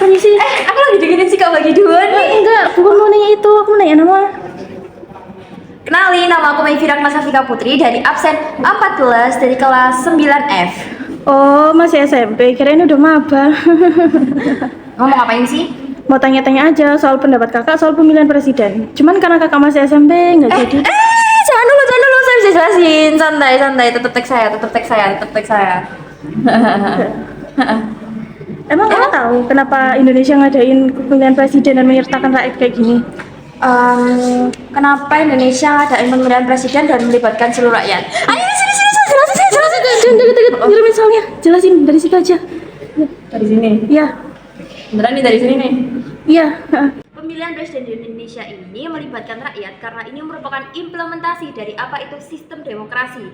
Permisi. Aku lagi dengerin si Kak Bagi dua nih. Enggak, bukan mau nanya itu, aku mau nanya nama. Kenalin, nama aku Mayfi Rahma Safika Putri dari absen 14 dari kelas 9F. Oh, masih SMP, kirain udah maba. Ngomong ngapain sih? Mau tanya-tanya aja soal pendapat kakak soal pemilihan presiden. Cuman karena kakak masih SMP, nggak jadi. Jangan dulu, saya bisa jelasin. Santai, tetep teks saya. Emang kakak tahu kenapa Indonesia ngadain pemilihan presiden dan menyertakan rakyat kayak gini? Kenapa Indonesia ngadain pemilihan presiden dan melibatkan seluruh rakyat? Ayo sini, jelasin. Jangan deket-deket, ngirimin soalnya. Jelasin dari situ aja. Dari sini. Iya, Beneran nih dari sini nih. iya. Pemilihan presiden di Indonesia ini melibatkan rakyat karena ini merupakan implementasi dari apa itu sistem demokrasi.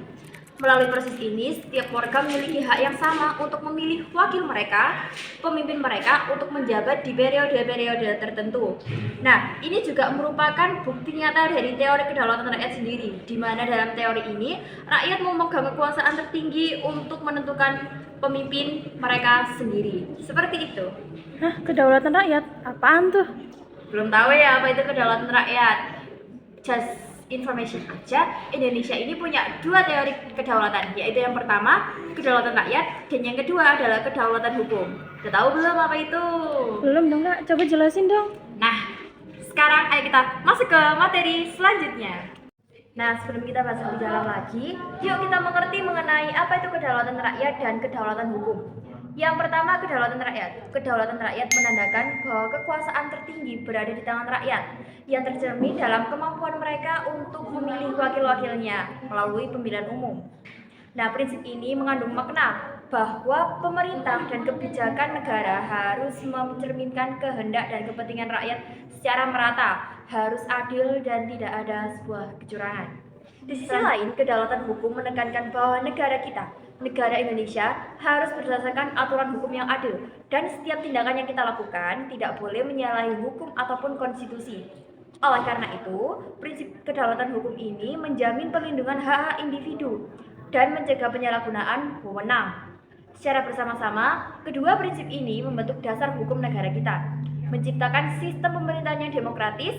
Melalui proses ini, setiap warga memiliki hak yang sama untuk memilih wakil mereka, pemimpin mereka untuk menjabat di periode-periode tertentu. Nah, ini juga merupakan bukti nyata dari teori kedaulatan rakyat sendiri, di mana dalam teori ini, rakyat memegang kekuasaan tertinggi untuk menentukan pemimpin mereka sendiri. Seperti itu. Hah, kedaulatan rakyat? Apaan tuh? Belum tahu ya apa itu kedaulatan rakyat. Just information aja, Indonesia ini punya dua teori kedaulatan, yaitu yang pertama kedaulatan rakyat dan yang kedua adalah kedaulatan hukum. Udah tahu belum apa itu? Belum dong kak, coba jelasin dong. Nah, sekarang ayo kita masuk ke materi selanjutnya. Nah, sebelum kita bahas lebih dalam lagi, yuk kita mengerti mengenai apa itu kedaulatan rakyat dan kedaulatan hukum. Yang pertama, kedaulatan rakyat. Kedaulatan rakyat menandakan bahwa kekuasaan tertinggi berada di tangan rakyat yang tercermin dalam kemampuan mereka untuk memilih wakil-wakilnya melalui pemilihan umum. Nah, prinsip ini mengandung makna bahwa pemerintah dan kebijakan negara harus mencerminkan kehendak dan kepentingan rakyat secara merata, harus adil dan tidak ada sebuah kecurangan. Di sisi lain, kedaulatan hukum menekankan bahwa negara kita, negara Indonesia, harus berdasarkan aturan hukum yang adil dan setiap tindakan yang kita lakukan tidak boleh menyalahi hukum ataupun konstitusi. Oleh karena itu, prinsip kedaulatan hukum ini menjamin perlindungan hak-hak individu dan mencegah penyalahgunaan wewenang. Secara bersama-sama, kedua prinsip ini membentuk dasar hukum negara kita, menciptakan sistem pemerintahan yang demokratis,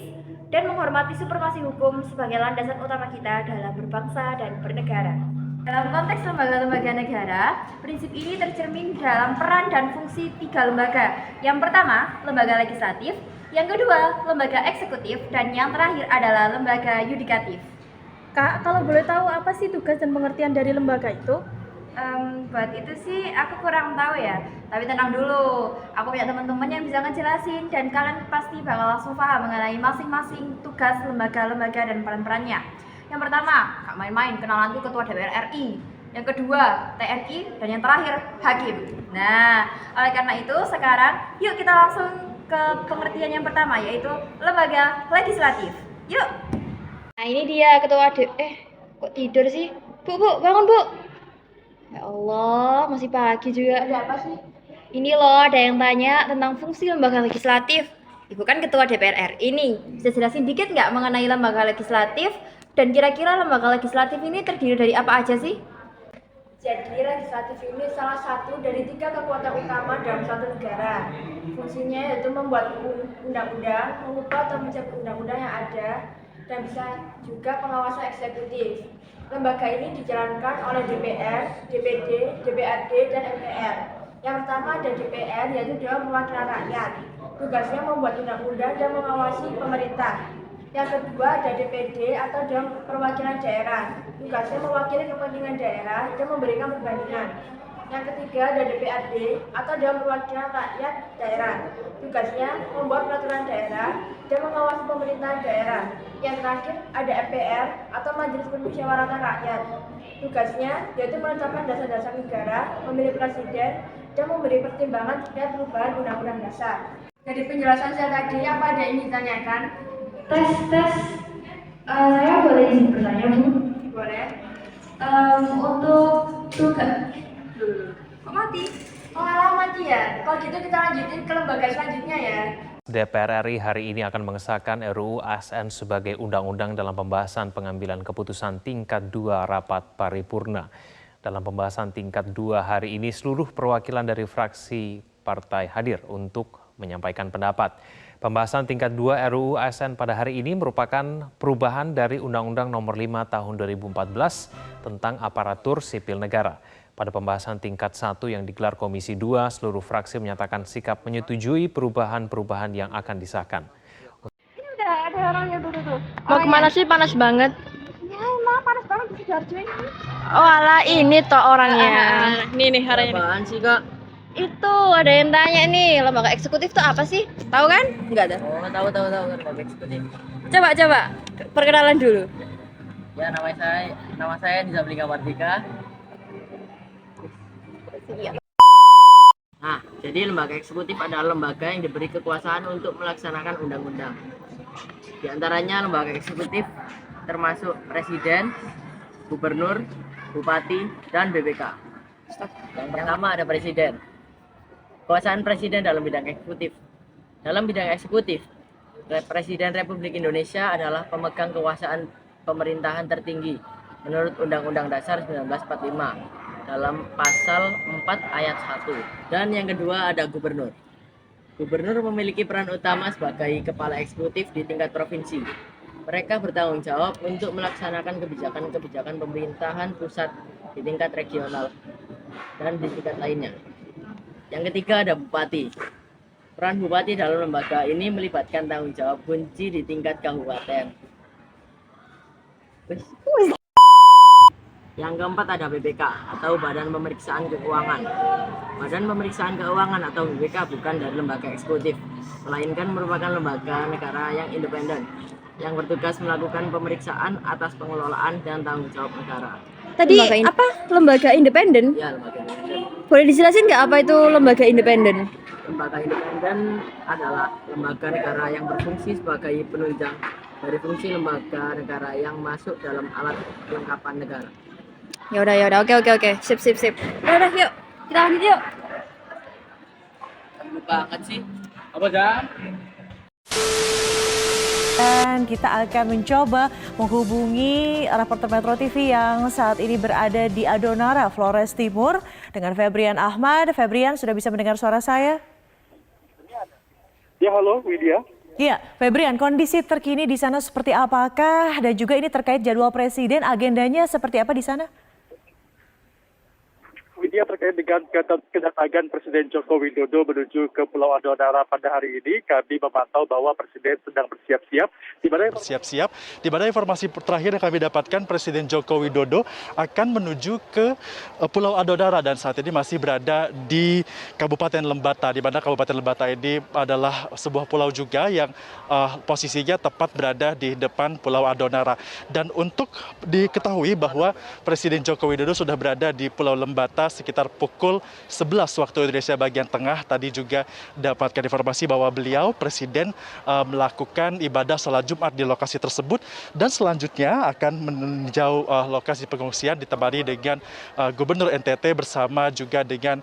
dan menghormati supremasi hukum sebagai landasan utama kita dalam berbangsa dan bernegara. Dalam konteks lembaga-lembaga negara, prinsip ini tercermin dalam peran dan fungsi tiga lembaga. Yang pertama, lembaga legislatif, yang kedua, lembaga eksekutif, dan yang terakhir adalah lembaga yudikatif. Kak, kalau boleh tahu apa sih tugas dan pengertian dari lembaga itu? Buat itu sih aku kurang tahu ya. Tapi tenang dulu, aku punya teman-teman yang bisa ngejelasin dan kalian pasti bakal langsung paham mengenai masing-masing tugas lembaga-lembaga dan peran-perannya. Yang pertama, gak main-main, kenalanku Ketua DPR RI. Yang kedua, TNI, dan yang terakhir, Hakim. Nah, oleh karena itu sekarang yuk kita langsung ke pengertian yang pertama, yaitu lembaga legislatif. Yuk. Nah, ini dia Ketua kok tidur sih? Bu, bangun Bu. Ya Allah, masih pagi juga. Ada apa sih? Ini loh, ada yang tanya tentang fungsi lembaga legislatif. Ibu kan ketua DPR RI nih. Bisa jelasin dikit nggak mengenai lembaga legislatif? Dan kira-kira lembaga legislatif ini terdiri dari apa aja sih? Jadi legislatif ini salah satu dari tiga kekuatan utama dalam suatu negara. Fungsinya yaitu membuat undang-undang, mengubah atau mencabut undang-undang yang ada, dan bisa juga pengawasan eksekutif. Lembaga ini dijalankan oleh DPR, DPD, DPRD, dan MPR. Yang pertama ada DPR, yaitu Dewan Perwakilan Rakyat. Tugasnya membuat undang-undang dan mengawasi pemerintah. Yang kedua ada DPD atau Dewan Perwakilan Daerah. Tugasnya mewakili kepentingan daerah dan memberikan perbandingan. Yang ketiga ada DPRD atau Dewan Perwakilan Rakyat Daerah. Tugasnya membuat peraturan daerah dan mengawasi pemerintahan daerah. Yang terakhir ada MPR atau Majelis Permusyawaratan Rakyat. Tugasnya yaitu menetapkan dasar-dasar negara, memilih presiden, dan memberi pertimbangan terkait perubahan undang-undang dasar. Dari penjelasan saya tadi, apa ada yang ingin ditanyakan? Tes. Saya boleh izin bertanya, Bu? Boleh. Untuk tugas. Kok mati? Oh, alah mati ya? Kalau gitu kita lanjutin ke lembaga selanjutnya ya. DPR RI hari ini akan mengesahkan RUU ASN sebagai undang-undang dalam pembahasan pengambilan keputusan tingkat 2 rapat paripurna. Dalam pembahasan tingkat 2 hari ini seluruh perwakilan dari fraksi partai hadir untuk menyampaikan pendapat. Pembahasan tingkat 2 RUU ASN pada hari ini merupakan perubahan dari Undang-Undang Nomor 5 Tahun 2014 tentang aparatur sipil negara. Pada pembahasan tingkat 1 yang digelar Komisi 2, seluruh fraksi menyatakan sikap menyetujui perubahan-perubahan yang akan disahkan. Ada orangnya tuh. Mau kemana sih? Panas banget. Ya emang panas banget di Sidoarjo ini. Oh alah, ini toh orangnya. Nih orangnya. Apaan sih kak? Itu ada yang tanya nih, lembaga eksekutif itu apa sih? Tahu kan? Enggak ada. Oh tahu lembaga eksekutif. Coba perkenalan dulu. Ya nama saya Dizablika Mardika. Nah, jadi lembaga eksekutif adalah lembaga yang diberi kekuasaan untuk melaksanakan undang-undang. Di antaranya lembaga eksekutif termasuk presiden, gubernur, bupati, dan BPK. Yang pertama ada presiden. Kekuasaan presiden dalam bidang eksekutif. Dalam bidang eksekutif, Presiden Republik Indonesia adalah pemegang kekuasaan pemerintahan tertinggi menurut Undang-Undang Dasar 1945 dalam pasal 4 ayat 1. Dan yang kedua ada gubernur. Gubernur memiliki peran utama sebagai kepala eksekutif di tingkat provinsi. Mereka bertanggung jawab untuk melaksanakan kebijakan-kebijakan pemerintahan pusat di tingkat regional dan di tingkat lainnya. Yang ketiga ada bupati. Peran bupati dalam lembaga ini melibatkan tanggung jawab kunci di tingkat kabupaten. Yang keempat ada BPK atau Badan Pemeriksaan Keuangan. Badan Pemeriksaan Keuangan atau BPK bukan dari lembaga eksekutif, melainkan merupakan lembaga negara yang independen yang bertugas melakukan pemeriksaan atas pengelolaan dan tanggung jawab negara. Tadi apa? Lembaga independen? Ya, lembaga independen. Boleh dijelasin nggak apa itu lembaga independen? Lembaga independen adalah lembaga negara yang berfungsi sebagai penunjang dari fungsi lembaga negara yang masuk dalam alat kelengkapan negara. Ya udah, oke. Sip. Udah, yuk. Kita lanjut yuk. Banget sih. Apa jam? Dan kita akan mencoba menghubungi reporter Metro TV yang saat ini berada di Adonara, Flores Timur dengan Febrian Ahmad. Febrian, sudah bisa mendengar suara saya? Ya, halo Widya. Iya, Febrian, kondisi terkini di sana seperti apakah? Dan juga ini terkait jadwal presiden, agendanya seperti apa di sana? Widya, terkait dengan kedatangan Presiden Joko Widodo menuju ke Pulau Adonara pada hari ini, kami memantau bahwa Presiden sedang bersiap-siap. Di mana informasi terakhir yang kami dapatkan, Presiden Joko Widodo akan menuju ke Pulau Adonara dan saat ini masih berada di Kabupaten Lembata, di mana Kabupaten Lembata ini adalah sebuah pulau juga yang posisinya tepat berada di depan Pulau Adonara. Dan untuk diketahui bahwa Presiden Joko Widodo sudah berada di Pulau Lembata sekitar pukul 11 waktu Indonesia bagian tengah. Tadi juga dapatkan informasi bahwa beliau, Presiden, melakukan ibadah sholat Jumat di lokasi tersebut dan selanjutnya akan meninjau lokasi pengungsian ditemani dengan Gubernur NTT bersama juga dengan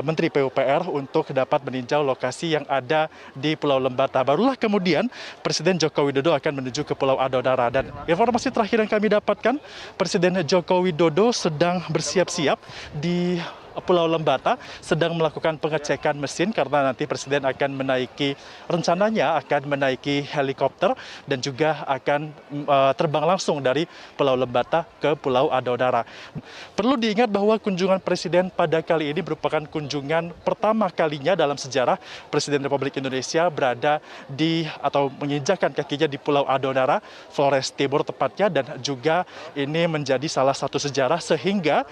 Menteri PUPR untuk dapat meninjau lokasi yang ada di Pulau Lembata. Barulah kemudian Presiden Joko Widodo akan menuju ke Pulau Adonara. Dan informasi terakhir yang kami dapatkan, Presiden Joko Widodo sedang bersiap-siap di Pulau Lembata, sedang melakukan pengecekan mesin karena nanti Presiden akan rencananya akan menaiki helikopter dan juga akan terbang langsung dari Pulau Lembata ke Pulau Adonara. Perlu diingat bahwa kunjungan Presiden pada kali ini merupakan kunjungan pertama kalinya dalam sejarah Presiden Republik Indonesia berada di atau menginjakkan kakinya di Pulau Adonara, Flores Timur tepatnya, dan juga ini menjadi salah satu sejarah sehingga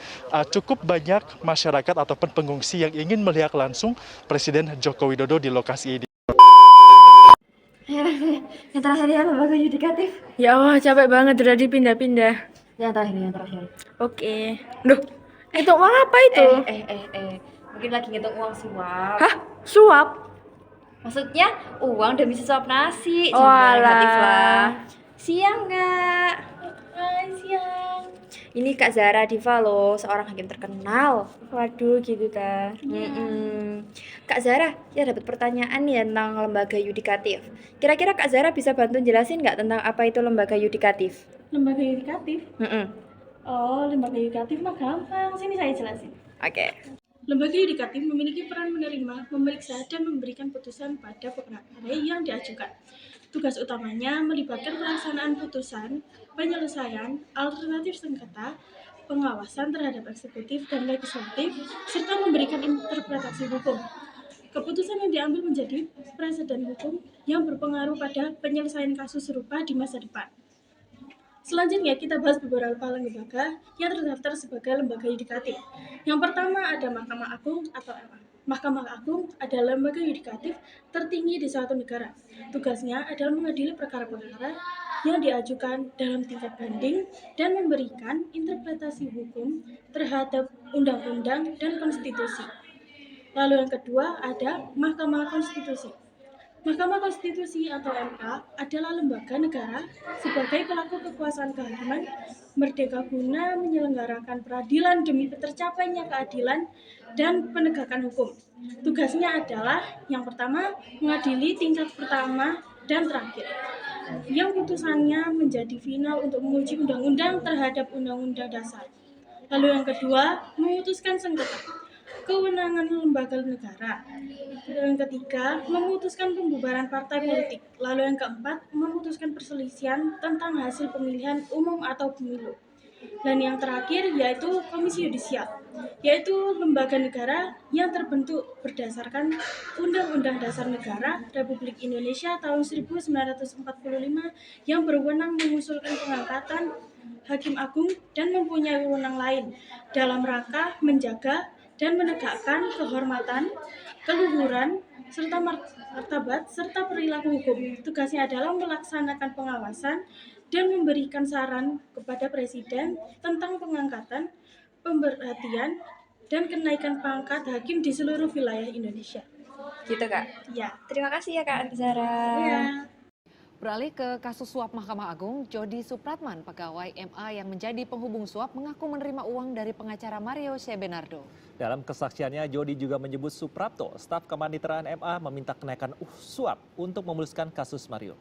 cukup banyak masyarakat ataupun pengungsi yang ingin melihat langsung Presiden Joko Widodo di lokasi ini. Yang terakhir ya, lembaga yudikatif. Ya Allah, capek banget udah dipindah-pindah. Yang terakhir. Oke. Duh, itu uang apa itu? Mungkin lagi ngitung uang suap. Hah? Suap? Maksudnya uang demi sesuap nasi. Oh, Jangan negatif alah. lah. Siang nggak? Hai, siang. Ini Kak Zara Diva loh, seorang hakim terkenal. Waduh, gitu ta. Kak Zara, ya dapat pertanyaan nih tentang lembaga yudikatif. Kira-kira Kak Zara bisa bantu jelasin nggak tentang apa itu lembaga yudikatif? Lembaga yudikatif? Mm-mm. Oh, lembaga yudikatif mah gampang. Sini saya jelasin. Oke. Lembaga yudikatif memiliki peran menerima, memeriksa, dan memberikan putusan pada perkara yang diajukan. Tugas utamanya melibatkan pelaksanaan putusan, penyelesaian alternatif sengketa, pengawasan terhadap eksekutif dan legislatif, serta memberikan interpretasi hukum. Keputusan yang diambil menjadi preseden hukum yang berpengaruh pada penyelesaian kasus serupa di masa depan. Selanjutnya kita bahas beberapa lembaga yang terdaftar sebagai lembaga yudikatif. Yang pertama ada Mahkamah Agung atau MA. Mahkamah Agung adalah lembaga yudikatif tertinggi di suatu negara. Tugasnya adalah mengadili perkara-perkara yang diajukan dalam tingkat banding dan memberikan interpretasi hukum terhadap undang-undang dan konstitusi. Lalu yang kedua ada Mahkamah Konstitusi. Mahkamah Konstitusi atau MK adalah lembaga negara sebagai pelaku kekuasaan kehakiman merdeka guna menyelenggarakan peradilan demi tercapainya keadilan dan penegakan hukum. Tugasnya adalah yang pertama mengadili tingkat pertama dan terakhir, yang putusannya menjadi final untuk menguji undang-undang terhadap undang-undang dasar. Lalu yang kedua memutuskan sengketa, kewenangan lembaga negara. Yang ketiga, memutuskan pembubaran partai politik. Lalu yang keempat, memutuskan perselisihan tentang hasil pemilihan umum atau pemilu. Dan yang terakhir yaitu Komisi Yudisial, yaitu lembaga negara yang terbentuk berdasarkan Undang-Undang Dasar Negara Republik Indonesia tahun 1945 yang berwenang mengusulkan pengangkatan Hakim Agung dan mempunyai wewenang lain dalam rangka menjaga dan menegakkan kehormatan, keluhuran, serta martabat, serta perilaku hukum. Tugasnya adalah melaksanakan pengawasan dan memberikan saran kepada Presiden tentang pengangkatan, pemberhentian, dan kenaikan pangkat hakim di seluruh wilayah Indonesia. Gitu Kak. Ya. Terima kasih ya Kak Antizara. Ya. Beralih ke kasus suap Mahkamah Agung, Jody Supratman, pegawai MA yang menjadi penghubung suap, mengaku menerima uang dari pengacara Mario Sebenardo. Dalam kesaksiannya, Jody juga menyebut Suprapto, staf kepaniteraan MA, meminta kenaikan suap untuk memuluskan kasus Mario.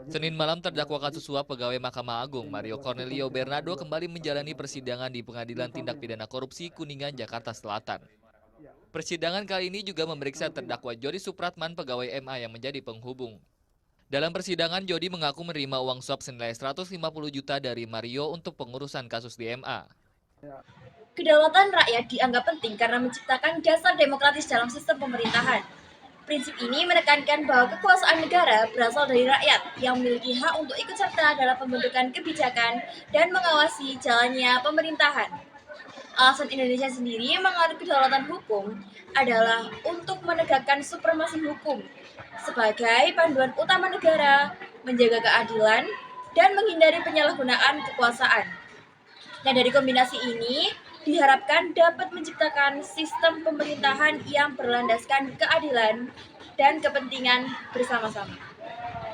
Senin malam terdakwa kasus suap pegawai Mahkamah Agung Mario Cornelio Bernardo kembali menjalani persidangan di Pengadilan Tindak Pidana Korupsi Kuningan, Jakarta Selatan. Persidangan kali ini juga memeriksa terdakwa Jody Supratman, pegawai MA yang menjadi penghubung. Dalam persidangan, Jody mengaku menerima uang suap senilai 150 juta dari Mario untuk pengurusan kasus di MA. Kedaulatan rakyat dianggap penting karena menciptakan dasar demokratis dalam sistem pemerintahan. Prinsip ini menekankan bahwa kekuasaan negara berasal dari rakyat yang memiliki hak untuk ikut serta dalam pembentukan kebijakan dan mengawasi jalannya pemerintahan. Alasan Indonesia sendiri menganut kedaulatan hukum adalah untuk menegakkan supremasi hukum sebagai panduan utama negara, menjaga keadilan, dan menghindari penyalahgunaan kekuasaan. Nah, dari kombinasi ini diharapkan dapat menciptakan sistem pemerintahan yang berlandaskan keadilan dan kepentingan bersama-sama.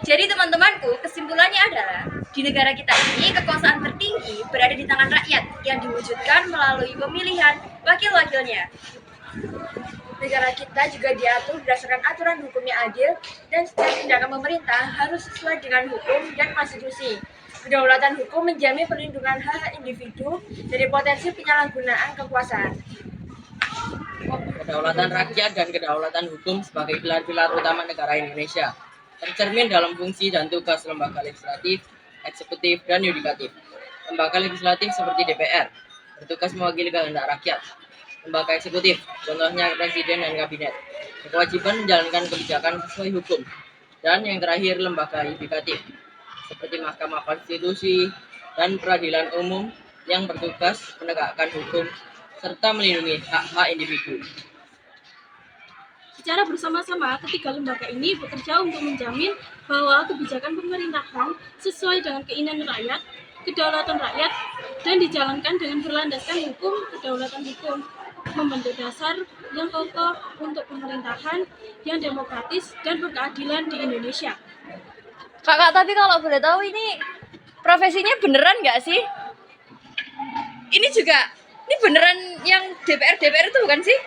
Jadi teman-temanku, kesimpulannya adalah di negara kita ini kekuasaan tertinggi berada di tangan rakyat yang diwujudkan melalui pemilihan wakil-wakilnya. Negara kita juga diatur berdasarkan aturan hukum yang adil dan setiap tindakan pemerintah harus sesuai dengan hukum dan konstitusi. Kedaulatan hukum menjamin perlindungan hak individu dari potensi penyalahgunaan kekuasaan. Kedaulatan rakyat dan kedaulatan hukum sebagai pilar-pilar utama negara Indonesia, tercermin dalam fungsi dan tugas lembaga legislatif, eksekutif, dan yudikatif. Lembaga legislatif seperti DPR bertugas mewakili kehendak rakyat. Lembaga eksekutif, contohnya Presiden dan Kabinet, berkewajiban menjalankan kebijakan sesuai hukum. Dan yang terakhir, lembaga yudikatif, seperti Mahkamah Konstitusi dan Peradilan Umum yang bertugas menegakkan hukum serta melindungi hak-hak individu. Secara bersama-sama, ketiga lembaga ini bekerja untuk menjamin bahwa kebijakan pemerintahan sesuai dengan keinginan rakyat, kedaulatan rakyat, dan dijalankan dengan berlandaskan hukum, kedaulatan hukum, membentuk dasar yang kokoh untuk pemerintahan yang demokratis dan berkeadilan di Indonesia. Kakak, tapi kalau boleh tahu ini profesinya beneran nggak sih? Ini beneran yang DPR itu bukan sih?